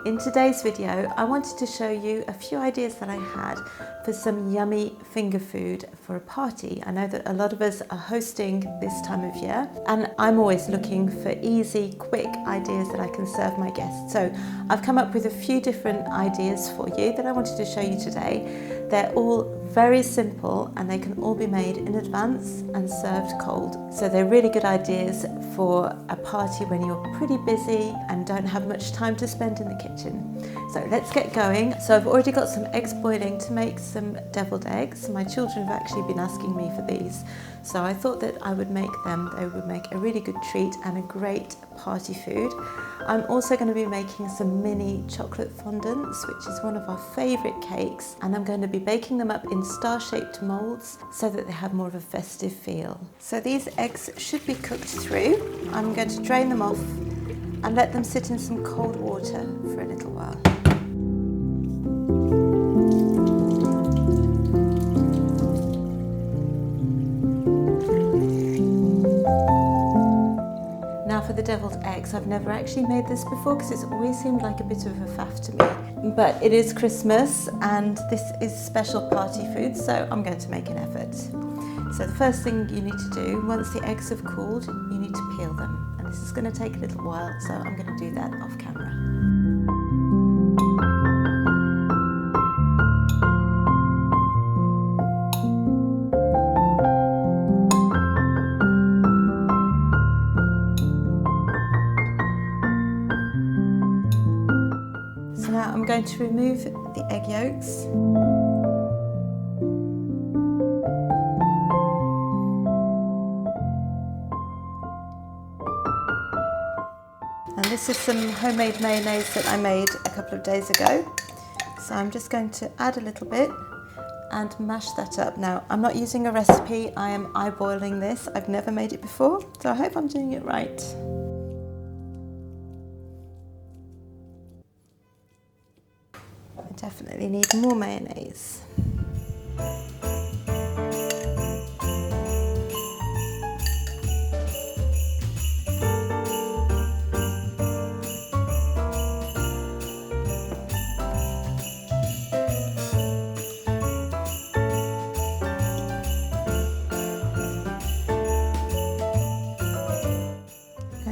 In today's video, I wanted to show you a few ideas that I had for some yummy finger food for a party. I know that a lot of us are hosting this time of year, and I'm always looking for easy, quick ideas that I can serve my guests. So I've come up with a few different ideas for you that I wanted to show you today. They're all very simple and they can all be made in advance and served cold. So they're really good ideas for a party when you're pretty busy and don't have much time to spend in the kitchen. So let's get going. So I've already got some eggs boiling to make some deviled eggs. My children have actually been asking me for these, so I thought that I would make them. They would make a really good treat and a great party food. I'm also going to be making some mini chocolate fondants, which is one of our favourite cakes, and I'm going to be baking them up in star-shaped moulds so that they have more of a festive feel. So these eggs should be cooked through. I'm going to drain them off and let them sit in some cold water for a little while. Now for the deviled eggs, I've never actually made this before because it's always seemed like a bit of a faff to me. But it is Christmas and this is special party food, so I'm going to make an effort. So the first thing you need to do, once the eggs have cooled, you need to peel them. And this is going to take a little while, so I'm going to do that off camera. So now I'm going to remove the egg yolks. And this is some homemade mayonnaise that I made a couple of days ago. So I'm just going to add a little bit and mash that up. Now, I'm not using a recipe, I am eyeballing this. I've never made it before, so I hope I'm doing it right. I definitely need more mayonnaise.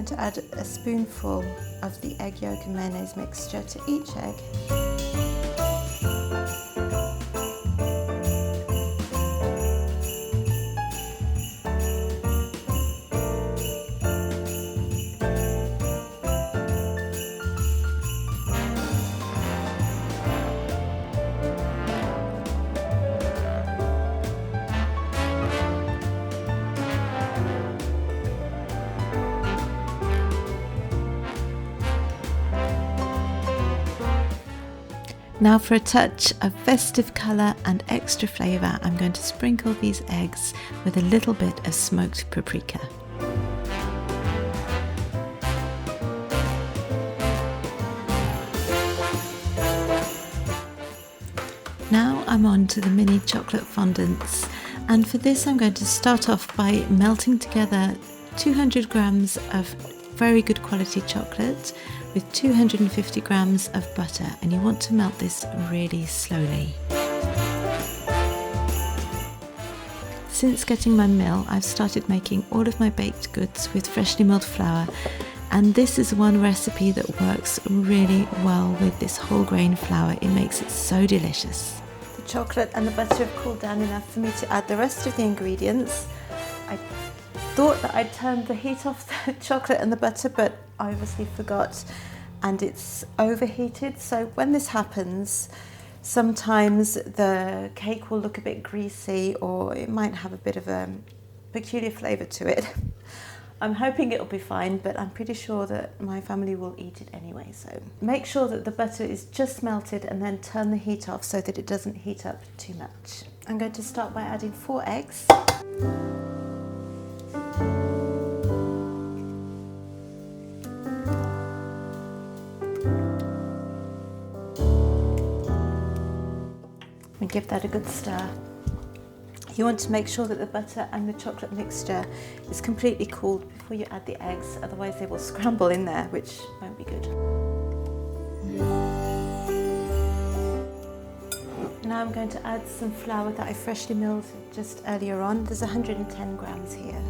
To add a spoonful of the egg yolk and mayonnaise mixture to each egg. Now for a touch of festive colour and extra flavour, I'm going to sprinkle these eggs with a little bit of smoked paprika. Now I'm on to the mini chocolate fondants, and for this I'm going to start off by melting together 200 grams of very good quality chocolate with 250 grams of butter, and you want to melt this really slowly. Since getting my mill, I've started making all of my baked goods with freshly milled flour, and this is one recipe that works really well with this whole grain flour. It makes it so delicious. The chocolate and the butter have cooled down enough for me to add the rest of the ingredients. I thought that I'd turned the heat off the chocolate and the butter, but I obviously forgot and it's overheated. So when this happens, sometimes the cake will look a bit greasy or it might have a bit of a peculiar flavour to it. I'm hoping it'll be fine, but I'm pretty sure that my family will eat it anyway. So make sure that the butter is just melted and then turn the heat off so that it doesn't heat up too much. I'm going to start by adding 4 eggs. And give that a good stir. You want to make sure that the butter and the chocolate mixture is completely cooled before you add the eggs, otherwise they will scramble in there, which won't be good. Now I'm going to add some flour that I freshly milled just earlier on. There's 110 grams here.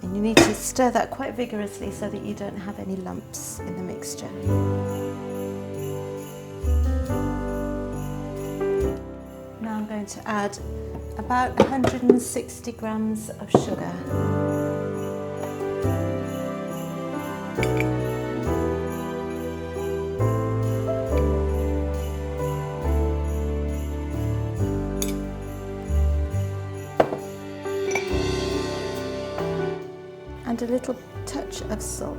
And you need to stir that quite vigorously so that you don't have any lumps in the mixture. Now I'm going to add about 160 grams of sugar. And a little touch of salt.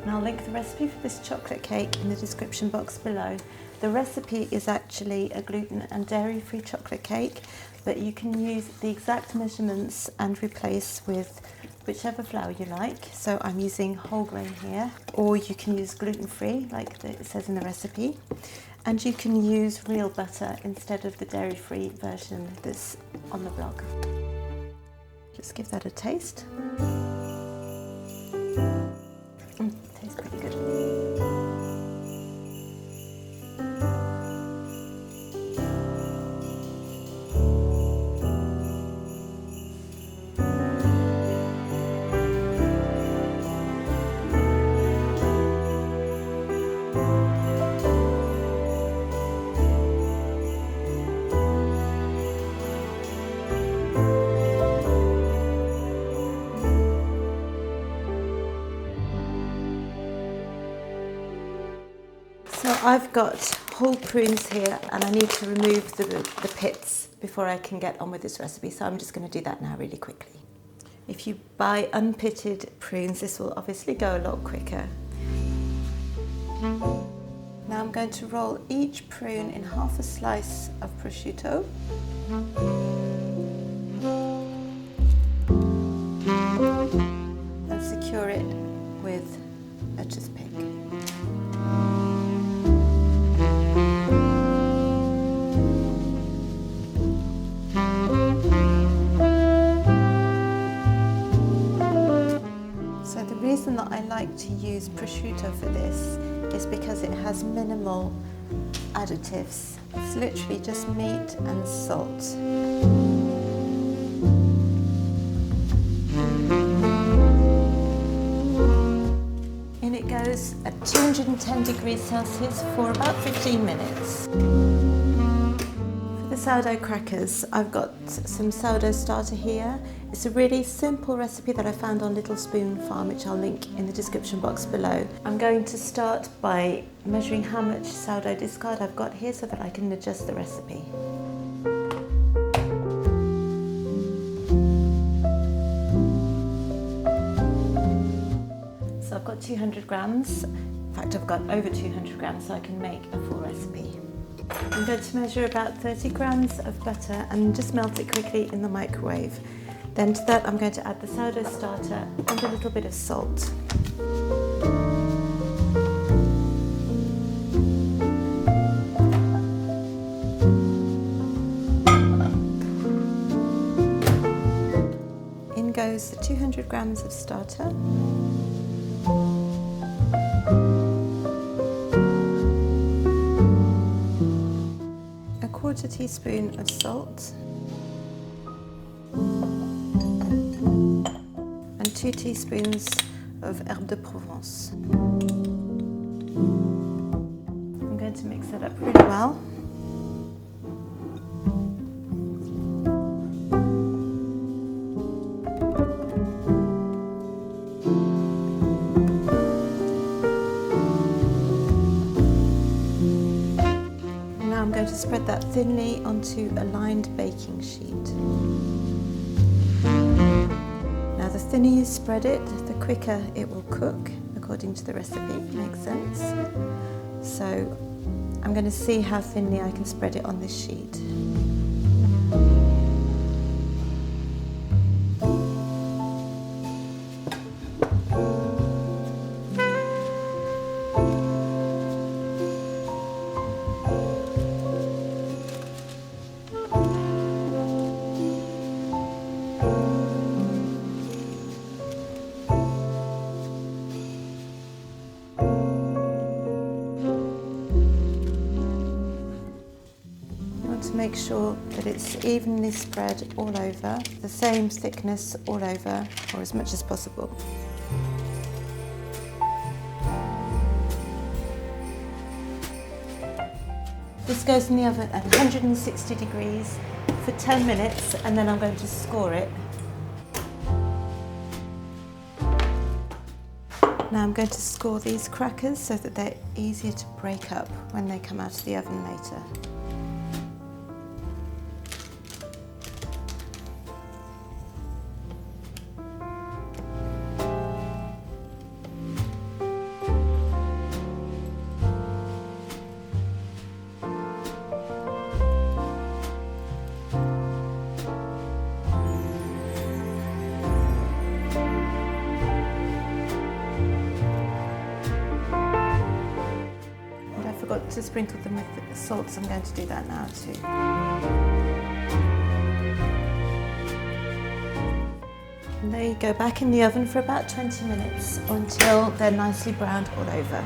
And I'll link the recipe for this chocolate cake in the description box below. The recipe is actually a gluten and dairy-free chocolate cake, but you can use the exact measurements and replace with whichever flour you like. So I'm using whole grain here, or you can use gluten-free like it says in the recipe. And you can use real butter instead of the dairy-free version that's on the blog. Just give that a taste. Tastes pretty good. So I've got whole prunes here and I need to remove the pits before I can get on with this recipe, so I'm just going to do that now really quickly. If you buy unpitted prunes, this will obviously go a lot quicker. Now I'm going to roll each prune in half a slice of prosciutto. And secure it with a toothpick. The reason that I like to use prosciutto for this is because it has minimal additives. It's literally just meat and salt. In it goes at 210 degrees Celsius for about 15 minutes. For the sourdough crackers, I've got some sourdough starter here. It's a really simple recipe that I found on Little Spoon Farm, which I'll link in the description box below. I'm going to start by measuring how much sourdough discard I've got here so that I can adjust the recipe. So I've got 200 grams. In fact, I've got over 200 grams, so I can make a full recipe. I'm going to measure about 30 grams of butter and just melt it quickly in the microwave. Then to that I'm going to add the sourdough starter and a little bit of salt. In goes the 200 grams of starter. A quarter teaspoon of salt. 2 teaspoons of herbe de Provence. I'm going to mix that up really well. Now I'm going to spread that thinly onto a lined baking sheet. The thinner you spread it, the quicker it will cook, according to the recipe. Makes sense? So I'm going to see how thinly I can spread it on this sheet. make sure that it's evenly spread all over, the same thickness all over, or as much as possible. This goes in the oven at 160 degrees for 10 minutes, and then I'm going to score it. Now I'm going to score these crackers so that they're easier to break up when they come out of the oven later. Forgot to sprinkle them with salt, so I'm going to do that now too. And there you go, back in the oven for about 20 minutes until they're nicely browned all over.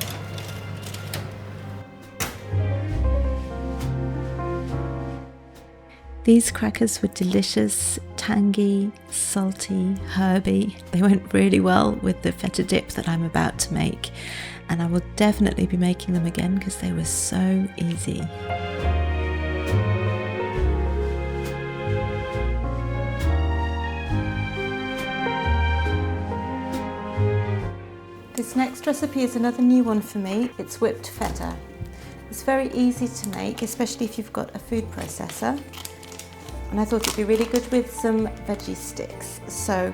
These crackers were delicious, tangy, salty, herby. They went really well with the feta dip that I'm about to make, and I will definitely be making them again because they were so easy. This next recipe is another new one for me. It's whipped feta. It's very easy to make, especially if you've got a food processor. And I thought it'd be really good with some veggie sticks. So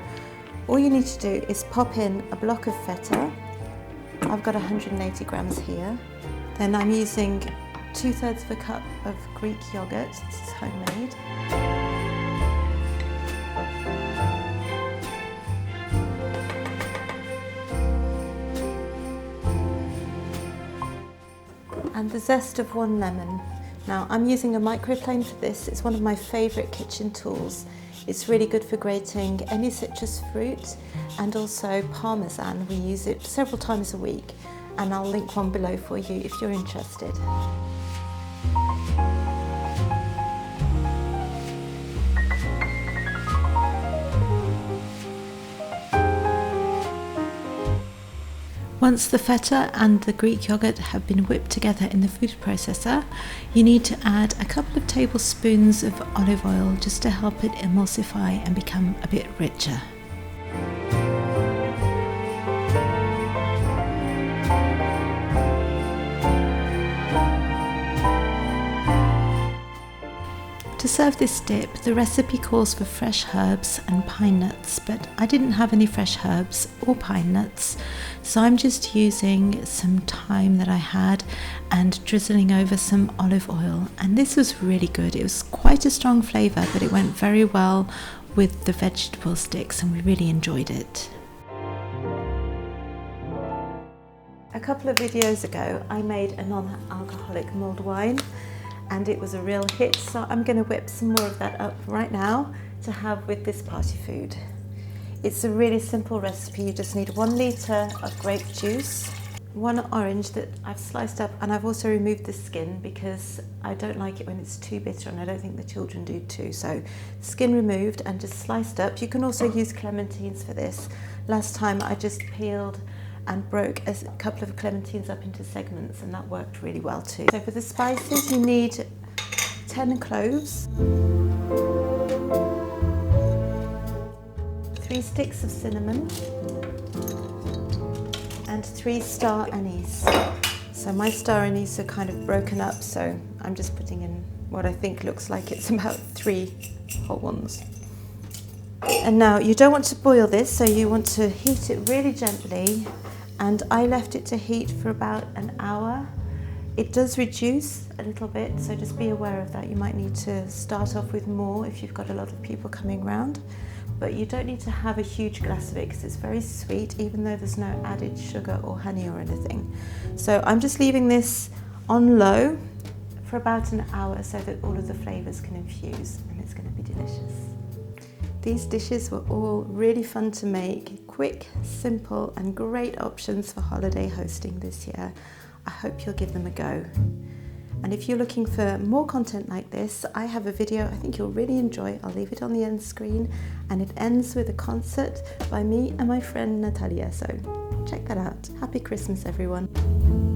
all you need to do is pop in a block of feta. I've got 180 grams here. Then I'm using 2/3 of a cup of Greek yogurt. This is homemade. And the zest of 1 lemon. Now I'm using a microplane for this. It's one of my favourite kitchen tools. It's really good for grating any citrus fruit, and also Parmesan. We use it several times a week, and I'll link one below for you if you're interested. Once the feta and the Greek yogurt have been whipped together in the food processor, you need to add a couple of tablespoons of olive oil just to help it emulsify and become a bit richer. To serve this dip, the recipe calls for fresh herbs and pine nuts, but I didn't have any fresh herbs or pine nuts, so I'm just using some thyme that I had and drizzling over some olive oil, and this was really good. It was quite a strong flavour, but it went very well with the vegetable sticks and we really enjoyed it. A couple of videos ago I made a non-alcoholic mulled wine, and it was a real hit, so I'm going to whip some more of that up right now to have with this party food. It's a really simple recipe. You just need 1 litre of grape juice, 1 orange that I've sliced up, and I've also removed the skin because I don't like it when it's too bitter, and I don't think the children do too. So skin removed and just sliced up. You can also use clementines for this. Last time I just peeled and broke a couple of clementines up into segments, and that worked really well too. So for the spices, you need 10 cloves, 3 sticks of cinnamon, and 3 star anise. So my star anise are kind of broken up, so I'm just putting in what I think looks like it's about 3 whole ones. And now you don't want to boil this, so you want to heat it really gently, and I left it to heat for about an hour. It does reduce a little bit, so just be aware of that. You might need to start off with more if you've got a lot of people coming round, but you don't need to have a huge glass of it because it's very sweet, even though there's no added sugar or honey or anything. So I'm just leaving this on low for about an hour so that all of the flavours can infuse, and it's going to be delicious. These dishes were all really fun to make, quick, simple and great options for holiday hosting this year. I hope you'll give them a go. And if you're looking for more content like this, I have a video I think you'll really enjoy. I'll leave it on the end screen, and it ends with a concert by me and my friend Natalia, so check that out. Happy Christmas, everyone.